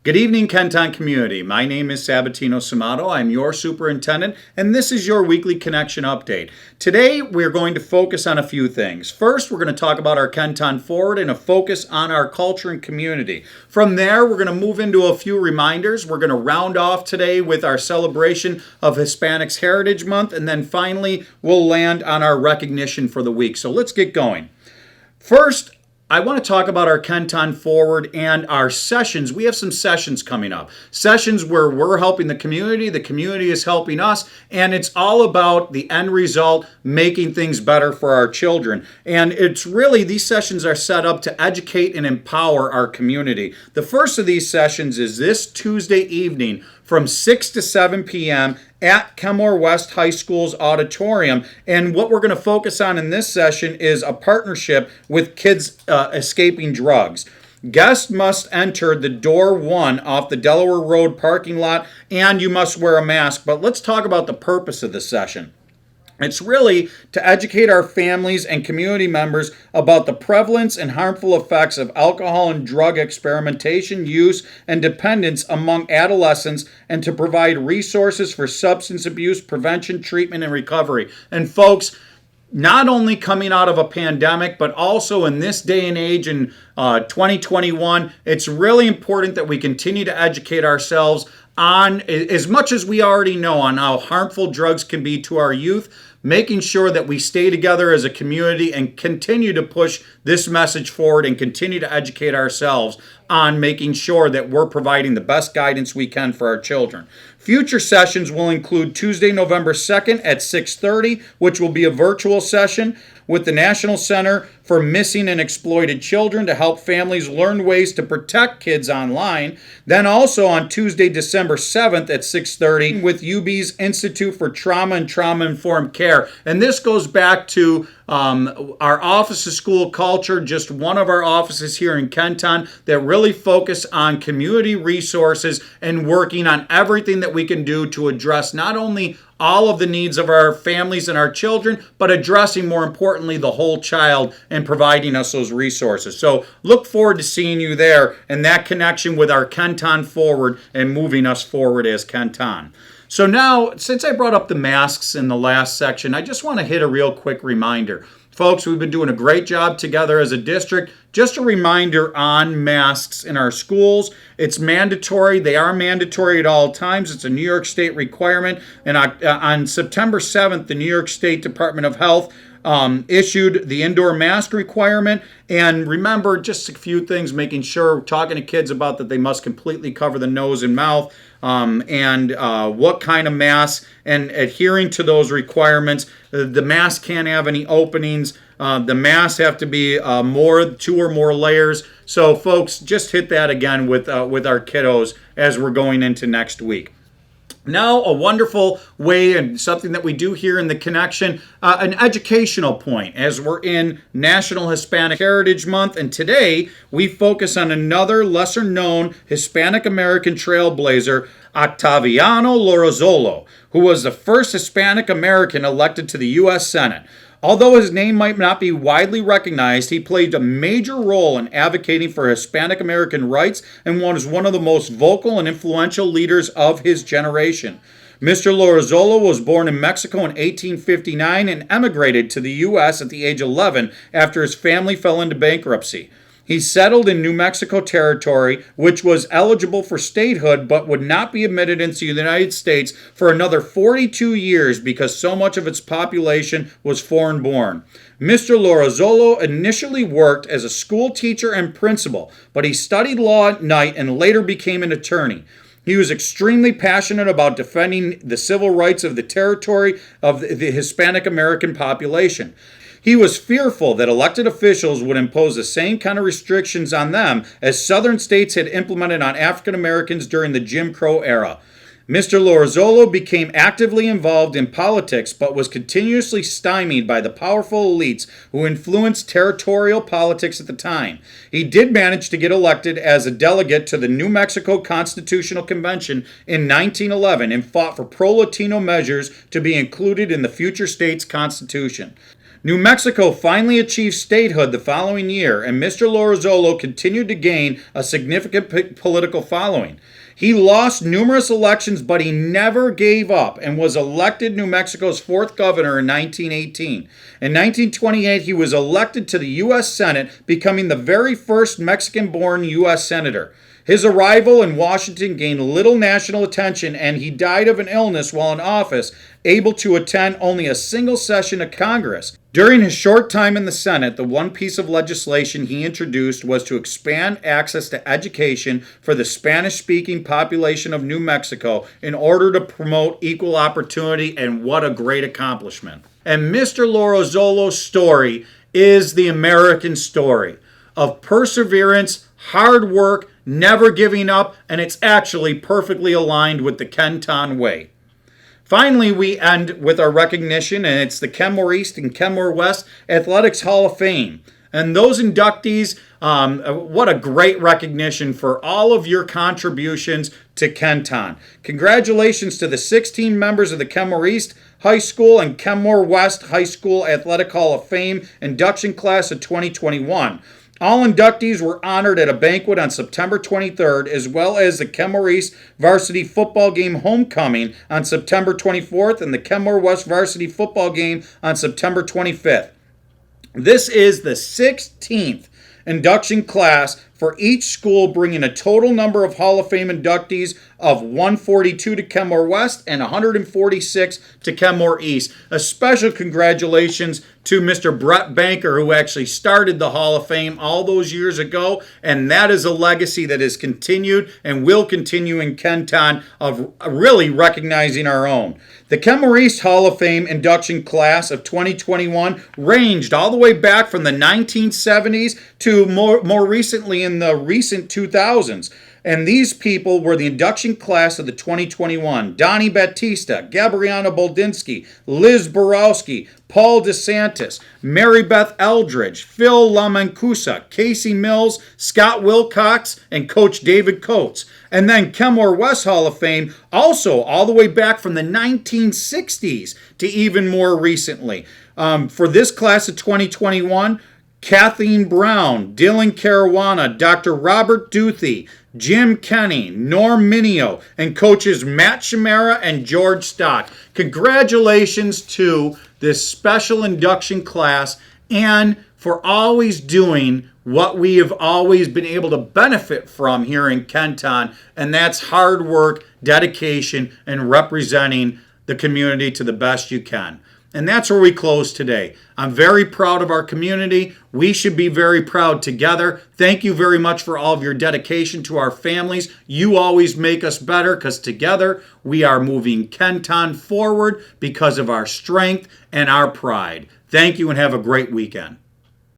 Good evening, KenTon community. My name is Sabatino Samato. I'm your superintendent, and this is your weekly connection update. Today, we're going to focus on a few things. First, we're going to talk about our KenTon Forward and a focus on our culture and community. From there, we're going to move into a few reminders. We're going to round off today with our celebration of Hispanics Heritage Month, and then finally, we'll land on our recognition for the week. So let's get going. First, I want to talk about our KenTon Forward and our sessions. We have some sessions coming up. Sessions where we're helping the community is helping us, and it's all about the end result, making things better for our children. And it's really, these sessions are set up to educate and empower our community. The first of these sessions is this Tuesday evening from 6 to 7 p.m. at Kenmore-West High School's auditorium. And what we're going to focus on in this session is a partnership with Kids Escaping Drugs. Guests must enter the door 1 off the Delaware Road parking lot, and you must wear a mask. But let's talk about the purpose of the session. It's really to educate our families and community members about the prevalence and harmful effects of alcohol and drug experimentation, use, and dependence among adolescents, and to provide resources for substance abuse prevention, treatment, and recovery. And folks, not only coming out of a pandemic, but also in this day and age in 2021, it's really important that we continue to educate ourselves on, as much as we already know, on how harmful drugs can be to our youth, making sure that we stay together as a community and continue to push this message forward and continue to educate ourselves on making sure that we're providing the best guidance we can for our children. Future sessions will include Tuesday, November 2nd at 6:30, which will be a virtual session with the National Center for Missing and Exploited Children to help families learn ways to protect kids online. Then also on Tuesday, December 7th at 6:30 with UB's Institute for Trauma and Trauma-Informed Care. And this goes back to our Office of School Culture, just one of our offices here in KenTon that really focus on community resources and working on everything that we can do to address not only all of the needs of our families and our children, but addressing, more importantly, the whole child and providing us those resources. So look forward to seeing you there and that connection with our KenTon Forward and moving us forward as KenTon. So now, since I brought up the masks in the last section, I just want to hit a real quick reminder. Folks, we've been doing a great job together as a district. Just a reminder on masks in our schools. It's mandatory. They are mandatory at all times. It's a New York State requirement. And on September 7th, the New York State Department of Health issued the indoor mask requirement. And remember, just a few things, making sure, talking to kids about that they must completely cover the nose and mouth, and what kind of mask, and adhering to those requirements. The mask can't have any openings. The masks have to be 2 or more layers. So folks, just hit that again with our kiddos as we're going into next week. Now, a wonderful way and something that we do here in the connection, an educational point as we're in National Hispanic Heritage Month. And today we focus on another lesser known Hispanic American trailblazer, Octaviano Lorenzolo, who was the first Hispanic American elected to the U.S. Senate. Although his name might not be widely recognized, he played a major role in advocating for Hispanic American rights and was one of the most vocal and influential leaders of his generation. Mr. Lorenzolo was born in Mexico in 1859 and emigrated to the U.S. at the age of 11 after his family fell into bankruptcy. He settled in New Mexico Territory, which was eligible for statehood but would not be admitted into the United States for another 42 years because so much of its population was foreign-born. Mr. Lorenzolo initially worked as a school teacher and principal, but he studied law at night and later became an attorney. He was extremely passionate about defending the civil rights of the territory of the Hispanic American population. He was fearful that elected officials would impose the same kind of restrictions on them as southern states had implemented on African Americans during the Jim Crow era. Mr. Lorenzolo became actively involved in politics but was continuously stymied by the powerful elites who influenced territorial politics at the time. He did manage to get elected as a delegate to the New Mexico Constitutional Convention in 1911 and fought for pro-Latino measures to be included in the future state's constitution. New Mexico finally achieved statehood the following year, and Mr. Lorenzolo continued to gain a significant political following. He lost numerous elections, but he never gave up and was elected New Mexico's fourth governor in 1918. In 1928, he was elected to the U.S. Senate, becoming the very first Mexican-born U.S. senator. His arrival in Washington gained little national attention, and he died of an illness while in office, able to attend only a single session of Congress. During his short time in the Senate, the one piece of legislation he introduced was to expand access to education for the Spanish-speaking population of New Mexico in order to promote equal opportunity, and what a great accomplishment. And Mr. Lorenzolo's story is the American story of perseverance, hard work, never giving up, and it's actually perfectly aligned with the KenTon way. Finally, we end with our recognition, and it's the Kenmore East and Kenmore West Athletics Hall of Fame. And those inductees, what a great recognition for all of your contributions to KenTon. Congratulations to the 16 members of the Kenmore East High School and Kenmore West High School Athletic Hall of Fame induction class of 2021. All inductees were honored at a banquet on September 23rd, as well as the Kenmore East varsity football game homecoming on September 24th and the Kenmore West varsity football game on September 25th. This is the 16th induction class for each school, bringing a total number of Hall of Fame inductees of 142 to Kenmore West and 146 to Kenmore East. A special congratulations to Mr. Brett Banker, who actually started the Hall of Fame all those years ago, and that is a legacy that has continued and will continue in KenTon of really recognizing our own. The Kenmore East Hall of Fame induction class of 2021 ranged all the way back from the 1970s to more recently in the recent 2000s. And these people were the induction class of the 2021. Donnie Battista, Gabriana Boldinsky, Liz Borowski, Paul DeSantis, Mary Beth Eldridge, Phil Lamancusa, Casey Mills, Scott Wilcox, and Coach David Coates. And then Kenmore West Hall of Fame, also all the way back from the 1960s to even more recently. For this class of 2021, Kathleen Brown, Dylan Caruana, Dr. Robert Duthie, Jim Kenny, Norm Minio, and coaches Matt Shamara and George Stock. Congratulations to this special induction class, and for always doing what we have always been able to benefit from here in KenTon, and that's hard work, dedication, and representing the community to the best you can. And that's where we close today. I'm very proud of our community. We should be very proud together. Thank you very much for all of your dedication to our families. You always make us better, because together we are moving KenTon forward because of our strength and our pride. Thank you, and have a great weekend.